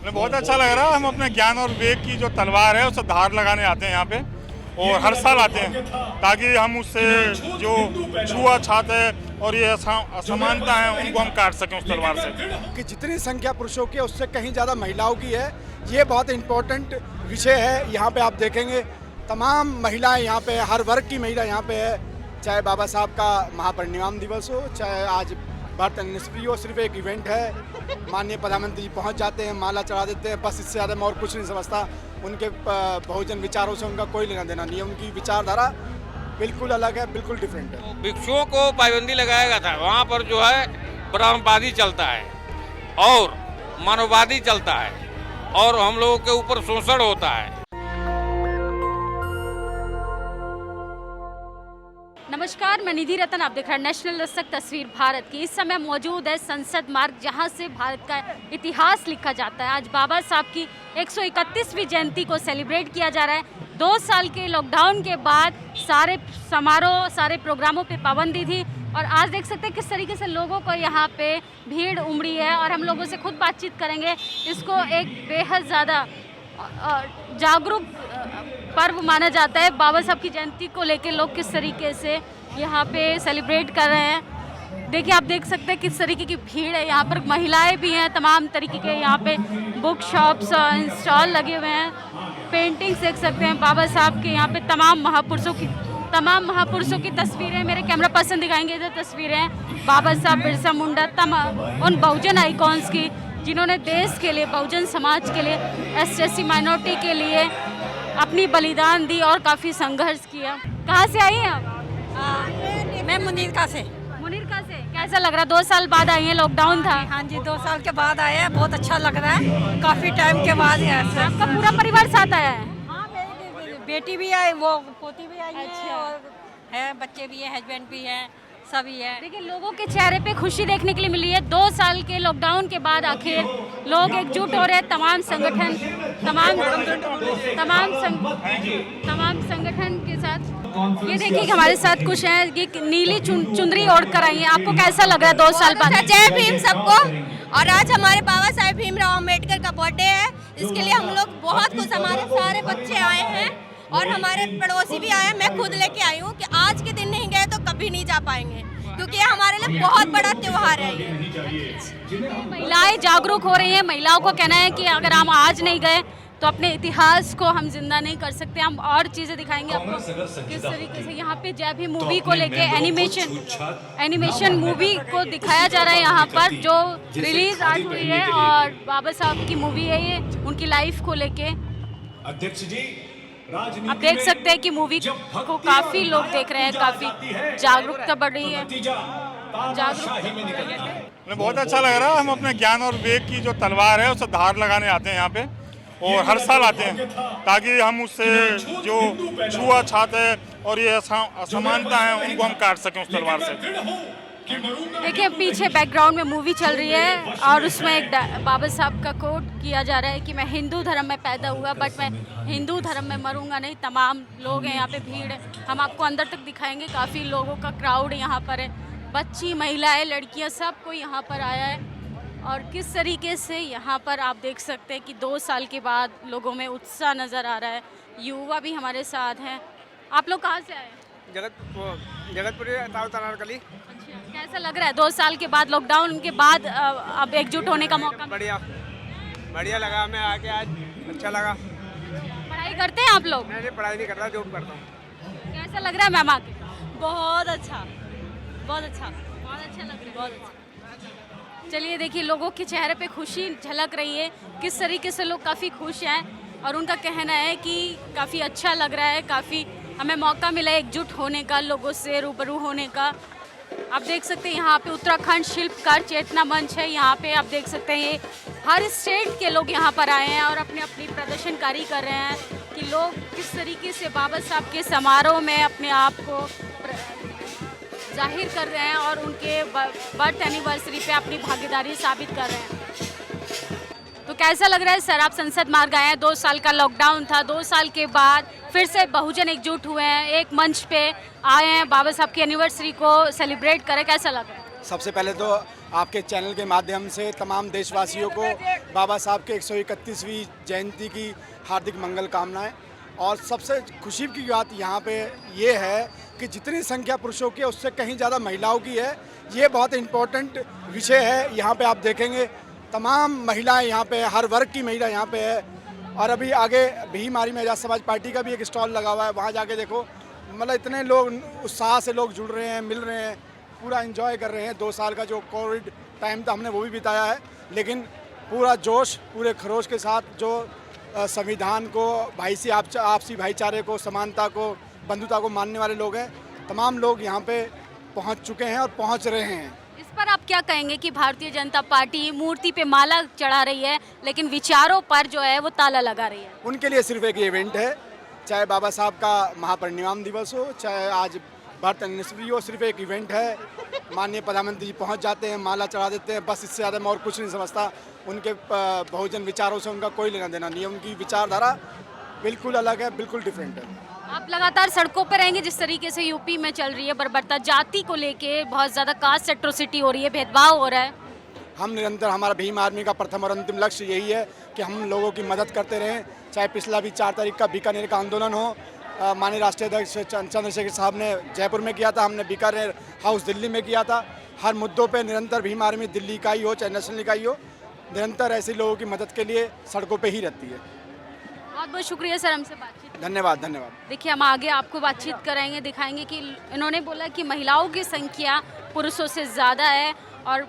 हमें बहुत अच्छा लग रहा है। हम अपने ज्ञान और विवेक की जो तलवार है उससे धार लगाने आते हैं यहाँ पे, और हर साल आते हैं ताकि हम उससे जो छुआछूत है और ये असमानता है उनको हम काट सकें उस तलवार से। कि जितनी संख्या पुरुषों की है उससे कहीं ज़्यादा महिलाओं की है। ये बहुत इम्पोर्टेंट विषय है। यहाँ पे आप देखेंगे तमाम महिलाएं यहाँ पे, हर वर्ग की महिला यहाँ पे है। चाहे बाबा साहब का महापरिनिर्वाण दिवस हो, चाहे आज भारत अन्वेषणी हो, सिर्फ एक इवेंट है। माननीय प्रधानमंत्री जी पहुँच जाते हैं, माला चढ़ा देते हैं, बस इससे ज़्यादा मैं और कुछ नहीं समझता। उनके बहुजन विचारों से उनका कोई लेना देना नहीं है। उनकी विचारधारा बिल्कुल अलग है, बिल्कुल डिफरेंट है। भिक्षुओं को पाबंदी लगाया गया था, वहाँ पर जो है ब्रह्मवादी चलता है और मानववादी चलता है और हम लोगों के ऊपर शोषण होता है। नमस्कार, मैं निधि रतन, आप देख रहे हैं नेशनल दस्तक तस्वीर भारत की। इस समय मौजूद है संसद मार्ग, जहां से भारत का इतिहास लिखा जाता है। आज बाबा साहब की 131वीं जयंती को सेलिब्रेट किया जा रहा है। 2 साल के लॉकडाउन के बाद सारे समारोह, सारे प्रोग्रामों पे पाबंदी थी और आज देख सकते हैं किस तरीके से लोगों को यहाँ पे भीड़ उमड़ी है और हम लोगों से खुद बातचीत करेंगे। इसको एक बेहद ज़्यादा जागरूक पर्व माना जाता है। बाबा साहब की जयंती को लेकर लोग किस तरीके से यहाँ पे सेलिब्रेट कर रहे हैं। देखिए, आप देख सकते हैं किस तरीके की भीड़ है। यहाँ पर महिलाएं भी हैं, तमाम तरीके के यहाँ पे बुक शॉप्स स्टॉल लगे हुए हैं। पेंटिंग्स देख सकते हैं बाबा साहब के, यहाँ पे तमाम महापुरुषों की तस्वीरें मेरे कैमरा पर्सन दिखाएंगे। इधर तस्वीरें हैं बाबा साहब, बिरसा मुंडा, उन बहुजन आइकॉन्स की जिन्होंने देश के लिए, बहुजन समाज के लिए, SC माइनॉरिटी के लिए अपनी बलिदान दी और काफ़ी संघर्ष किया। कहाँ से आई हैं आप? मैं मुनीरका से। मुनीरका से। कैसा लग रहा है? 2 साल बाद आई हैं, लॉकडाउन था। हाँ जी, 2 साल के बाद आए हैं, बहुत अच्छा लग रहा है। काफ़ी टाइम के बाद आपका पूरा परिवार साथ आया है? हाँ, मेरी बेटी भी आई, वो पोती भी आई है और है, बच्चे भी हैं, हस्बैंड भी हैं, सभी है। देखिए, लोगों के चेहरे पे खुशी देखने के लिए मिली है। 2 साल के लॉकडाउन के बाद आखिर लोग एकजुट हो रहे हैं। तमाम संगठन के साथ। ये देखिए कि हमारे साथ कुछ हैं, ये नीली चुनरी ओढ़ कर आई हैं। आपको कैसा लग रहा है 2 साल बाद? जय भीम सबको। और आज हमारे बाबा साहेब भीमराव अम्बेडकर का बर्थडे है, इसके लिए हम लोग बहुत खुश। हमारे सारे बच्चे आए हैं और हमारे पड़ोसी भी आए हैं। मैं खुद लेके आई हूँ कि आज के दिन नहीं गए तो कभी नहीं जा पाएंगे, क्योंकि ये हमारे लिए बहुत बड़ा त्योहार है। महिलाएं जागरूक हो रही हैं। महिलाओं को कहना है कि अगर हम आज नहीं गए तो अपने इतिहास को हम जिंदा नहीं कर सकते। हम और चीज़ें दिखाएंगे आपको किस तरीके से यहाँ पे जय भीम मूवी को लेके एनिमेशन मूवी को दिखाया जा रहा है यहाँ पर, जो रिलीज आज हुई है और बाबा साहब की मूवी है ये, उनकी लाइफ को लेके। अध्यक्ष जी, आप देख सकते हैं कि मूवी को काफ़ी लोग देख रहे हैं, काफ़ी जागरूकता बढ़ रही है। हमें बहुत अच्छा लग रहा है। हम अपने ज्ञान और विवेक की जो तलवार है उससे धार लगाने आते हैं यहाँ पे, और हर साल आते हैं ताकि हम उससे जो छुआछूत है और ये असमानता है उनको हम काट सकें उस तलवार से। देखिए, पीछे बैकग्राउंड में मूवी चल रही है और उसमें एक बाबा साहब का कोट किया जा रहा है कि मैं हिंदू धर्म में पैदा हुआ, बट मैं हिंदू धर्म में मरूंगा नहीं। तमाम लोग हैं यहाँ पे, भीड़ है। हम आपको अंदर तक दिखाएंगे। काफ़ी लोगों का क्राउड यहाँ पर है। बच्ची, महिलाएं, लड़कियाँ, सब कोई यहाँ पर आया है। और किस तरीके से यहाँ पर आप देख सकते हैं कि 2 साल के बाद लोगों में उत्साह नज़र आ रहा है। युवा भी हमारे साथ हैं। आप लोग कहाँ से आए? जगतपुरी तनारकली। अच्छा, कैसा लग रहा है 2 साल के बाद, लॉकडाउन के बाद अब एकजुट होने का मौका? बढ़िया लगा, मैं आके आज अच्छा लगा। पढ़ाई करते हैं आप लोग? मैं पढ़ाई नहीं करता, जॉब करता हूँ। कैसा लग रहा है मैम आके? बहुत अच्छा, बहुत अच्छा, बहुत अच्छा लग रहा है। बहुत अच्छा। चलिए, देखिए लोगों के चेहरे पे खुशी झलक रही है। किस तरीके से लोग काफ़ी खुश हैं और उनका कहना है कि काफ़ी अच्छा लग रहा है। काफ़ी हमें मौका मिला है एकजुट होने का, लोगों से रूबरू होने का। आप देख सकते हैं यहाँ पे उत्तराखंड शिल्पकार चेतना मंच है। यहाँ पे आप देख सकते हैं ये हर स्टेट के लोग यहाँ पर आए हैं और अपनी अपनी प्रदर्शनकारी कर रहे हैं कि लोग किस तरीके से बाबा साहब के समारोह में अपने आप को जाहिर कर रहे हैं और उनके बर्थ एनिवर्सरी पे अपनी भागीदारी साबित कर रहे हैं। तो कैसा लग रहा है सर? आप संसद मार्ग आए हैं, 2 साल का लॉकडाउन था, 2 साल के बाद फिर से बहुजन एकजुट हुए हैं, एक मंच पे आए हैं, बाबा साहब की एनिवर्सरी को सेलिब्रेट करें। कैसा लग रहा है? सबसे पहले तो आपके चैनल के माध्यम से तमाम देशवासियों को बाबा साहब के 131वीं जयंती की हार्दिक मंगल कामनाएं। और सबसे खुशी की बात यहाँ पे ये है कि जितनी संख्या पुरुषों की है उससे कहीं ज़्यादा महिलाओं की है। ये बहुत इम्पोर्टेंट विषय है। यहाँ पे आप देखेंगे तमाम महिलाएं यहाँ पे, हर वर्ग की महिला यहाँ पे है। और अभी आगे भीमारी में आज़ाद समाज पार्टी का भी एक स्टॉल लगा हुआ है, वहाँ जाके देखो, मतलब इतने लोग उत्साह से लोग जुड़ रहे हैं, मिल रहे हैं, पूरा एंजॉय कर रहे हैं। 2 साल का जो कोविड टाइम था हमने वो भी बिताया है, लेकिन पूरा जोश, पूरे खरोश के साथ जो संविधान को, आपसी भाईचारे को, समानता को, बंधुता को मानने वाले लोग हैं, तमाम लोग यहाँ पे पहुँच चुके हैं और पहुँच रहे हैं। इस पर आप क्या कहेंगे कि भारतीय जनता पार्टी मूर्ति पे माला चढ़ा रही है लेकिन विचारों पर जो है वो ताला लगा रही है? उनके लिए सिर्फ एक इवेंट है, चाहे बाबा साहब का महापरिनिर्वाण दिवस हो, चाहे आज बर्थ एनिवर्सरी हो, सिर्फ एक इवेंट है। माननीय प्रधानमंत्री जी पहुंच जाते हैं, माला चढ़ा देते हैं, बस इससे ज़्यादा मैं और कुछ नहीं समझता। उनके बहुजन विचारों से उनका कोई लेना देना नहीं है। उनकी विचारधारा बिल्कुल अलग है, बिल्कुल डिफरेंट है। आप लगातार सड़कों पर रहेंगे, जिस तरीके से यूपी में चल रही है बर्बरता, जाति को लेके बहुत ज़्यादा कास्ट एट्रोसिटी हो रही है, भेदभाव हो रहा है। हम निरंतर, हमारा भीम आर्मी का प्रथम और अंतिम लक्ष्य यही है कि हम लोगों की मदद करते रहें। चाहे पिछला भी 4 तारीख का बीकानेर का आंदोलन हो, माननीय राष्ट्रीय अध्यक्ष चंद्रशेखर साहब ने जयपुर में किया था, हमने बीकानेर हाउस दिल्ली में किया था। हर मुद्दों पे निरंतर भीम आर्मी, दिल्ली इकाई हो चाहे नेशनल इकाई हो, निरंतर ऐसे लोगों की मदद के लिए सड़कों पे ही रहती है। बहुत बहुत शुक्रिया सर हमसे बातचीत। धन्यवाद, धन्यवाद। देखिए हम आगे आपको बातचीत कराएंगे, दिखाएंगे कि इन्होंने बोला कि महिलाओं की संख्या पुरुषों से ज़्यादा है। और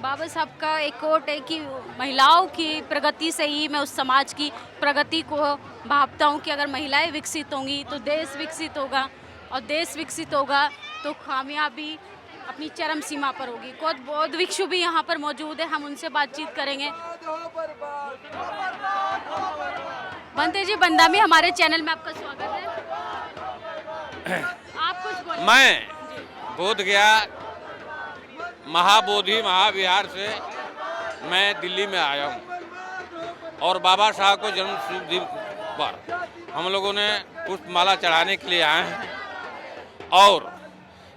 बाबा साहब का एक कोट है कि महिलाओं की प्रगति से ही मैं उस समाज की प्रगति को भापता हूँ कि अगर महिलाएं विकसित होंगी तो देश विकसित होगा, और देश विकसित होगा तो कामयाबी अपनी चरम सीमा पर होगी। खुद बौद्ध भिक्षु भी यहाँ पर मौजूद है, हम उनसे बातचीत करेंगे। बनते जी बंदा में हमारे चैनल में आपका स्वागत है। आप कुछ बोलिए। मैं बोध गया महाबोधि महाविहार से मैं दिल्ली में आया हूँ और बाबा साहब को जन्म शुभ दिवस पर हम लोगों ने पुष्पमाला चढ़ाने के लिए आए हैं। और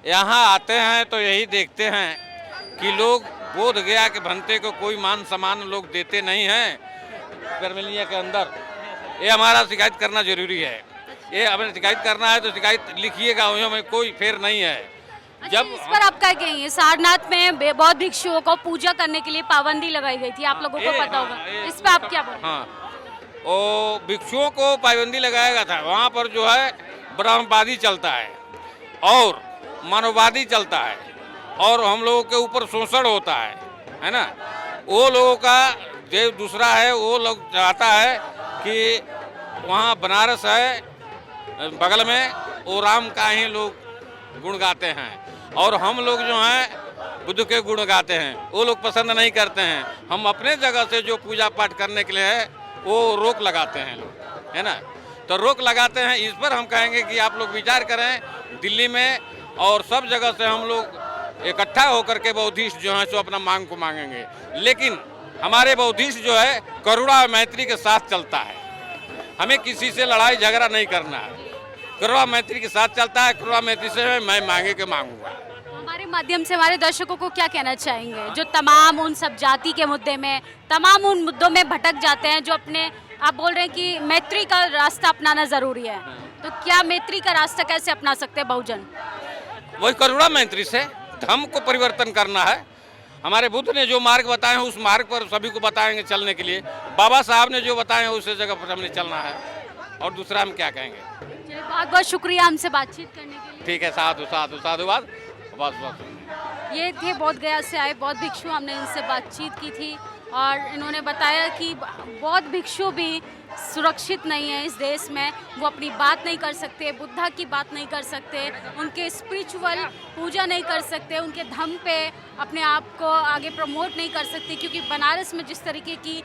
यहाँ आते हैं तो यही देखते हैं कि लोग बोध गया के भंते को कोई मान सम्मान लोग देते नहीं हैं गर्मिलिया के अंदर। ये हमारा शिकायत करना जरूरी है। ये हमें शिकायत करना है तो शिकायत लिखिएगा, में कोई फेर नहीं है। जब इस पर आप क्या कहेंगे? सारनाथ में बौद्ध भिक्षुओं को पूजा करने के लिए पाबंदी लगाई गई थी, आप लोगों को पता होगा, इस पर आप क्या बोलें? हाँ, वो भिक्षुओं को पाबंदी लगाया गया था। वहाँ पर जो है ब्रह्मवादी चलता है और मानववादी चलता है और हम लोगों के ऊपर शोषण होता है ना। वो लोगों का जो दूसरा है, वो लोग चाहता है कि वहाँ बनारस है बगल में, वो राम का ही लोग गुण गाते हैं और हम लोग जो हैं बुद्ध के गुण गाते हैं। वो लोग पसंद नहीं करते हैं। हम अपने जगह से जो पूजा पाठ करने के लिए है वो रोक लगाते हैं लोग, है ना। तो रोक लगाते हैं। इस पर हम कहेंगे कि आप लोग विचार करें। दिल्ली में और सब जगह से हम लोग इकट्ठा होकर के बौद्धिस्ट जो है सो अपना मांग को मांगेंगे। लेकिन हमारे बौद्धिस्ट जो है करुणा और मैत्री के साथ चलता है। हमें किसी से लड़ाई झगड़ा नहीं करना है। करुणा मैत्री के साथ चलता है। करुणा मैत्री से मैं मांगे के मांगूंगा। हमारे माध्यम से हमारे दर्शकों को क्या कहना चाहेंगे जो तमाम उन सब जाति के मुद्दे में, तमाम उन मुद्दों में भटक जाते हैं, जो अपने आप बोल रहे हैं कि मैत्री का रास्ता अपनाना जरूरी है, तो क्या मैत्री का रास्ता कैसे अपना सकते हैं बहुजन? वही करुणा मैत्री से धर्म को परिवर्तन करना है। हमारे बुद्ध ने जो मार्ग बताए हैं उस मार्ग पर सभी को बताएंगे चलने के लिए। बाबा साहब ने जो बताए हैं उस जगह पर हमें चलना है। और दूसरा हम क्या कहेंगे? बहुत बहुत शुक्रिया हमसे बातचीत करने के लिए। ठीक है, साधु साधु साधुवाद। बहुत ये थे बोध गया से आए बौद्ध भिक्षु, हमने इनसे बातचीत की थी और इन्होंने बताया कि बौद्ध भिक्षु भी सुरक्षित नहीं है इस देश में। वो अपनी बात नहीं कर सकते, बुद्धा की बात नहीं कर सकते, उनके स्पिरिचुअल पूजा नहीं कर सकते, उनके धर्म पे अपने आप को आगे प्रमोट नहीं कर सकते, क्योंकि बनारस में जिस तरीके की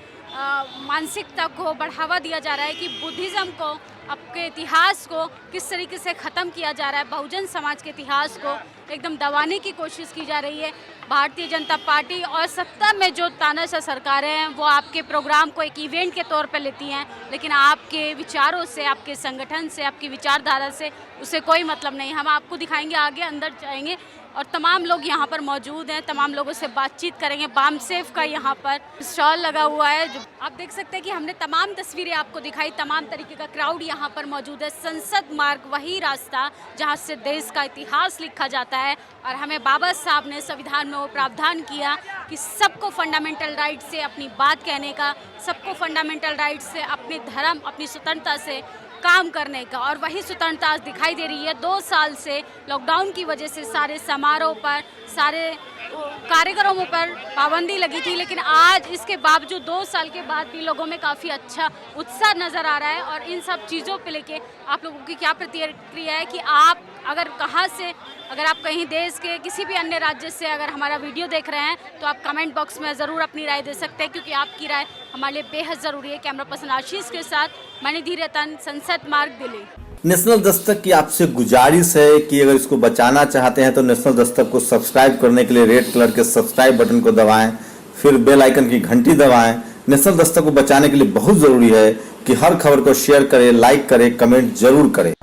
मानसिकता को बढ़ावा दिया जा रहा है कि बुद्धिज़्म को, आपके इतिहास को किस तरीके से ख़त्म किया जा रहा है, बहुजन समाज के इतिहास को एकदम दबाने की कोशिश की जा रही है। भारतीय जनता पार्टी और सत्ता में जो तानाशाह सरकारें हैं वो आपके प्रोग्राम को एक इवेंट के तौर पर लेती हैं, लेकिन आपके विचारों से, आपके संगठन से, आपकी विचारधारा से उसे कोई मतलब नहीं। हम आपको दिखाएंगे, आगे अंदर जाएंगे और तमाम लोग यहाँ पर मौजूद हैं, तमाम लोगों से बातचीत करेंगे। बामसेफ का यहाँ पर स्टॉल लगा हुआ है, जो आप देख सकते हैं कि हमने तमाम तस्वीरें आपको दिखाई। तमाम तरीके का क्राउड यहाँ पर मौजूद है। संसद मार्ग वही रास्ता जहाँ से देश का इतिहास लिखा जाता है, और हमें बाबा साहब ने संविधान में वो प्रावधान किया कि सबको फंडामेंटल राइट से अपनी बात कहने का, सबको फंडामेंटल राइट से अपने धर्म, अपनी स्वतंत्रता से काम करने का, और वही स्वतंत्रता आज दिखाई दे रही है। 2 साल से लॉकडाउन की वजह से सारे समारोह पर, सारे कार्यक्रमों पर पाबंदी लगी थी, लेकिन आज इसके बावजूद 2 साल के बाद भी लोगों में काफ़ी अच्छा उत्साह नज़र आ रहा है। और इन सब चीज़ों पे लेके आप लोगों की क्या प्रतिक्रिया है कि आप अगर कहाँ से, अगर आप कहीं देश के किसी भी अन्य राज्य से अगर हमारा वीडियो देख रहे हैं तो आप कमेंट बॉक्स में ज़रूर अपनी राय दे सकते हैं, क्योंकि आपकी राय हमारे लिए बेहद ज़रूरी है। कैमरा पर्सन आशीष के साथ मैं निधि रतन, संसद मार्ग, दिल्ली। नेशनल दस्तक की आपसे गुजारिश है कि अगर इसको बचाना चाहते हैं तो नेशनल दस्तक को सब्सक्राइब करने के लिए रेड कलर के सब्सक्राइब बटन को दबाएं, फिर बेल आइकन की घंटी दबाएं। नेशनल दस्तक को बचाने के लिए बहुत जरूरी है कि हर खबर को शेयर करें, लाइक करें, कमेंट जरूर करें।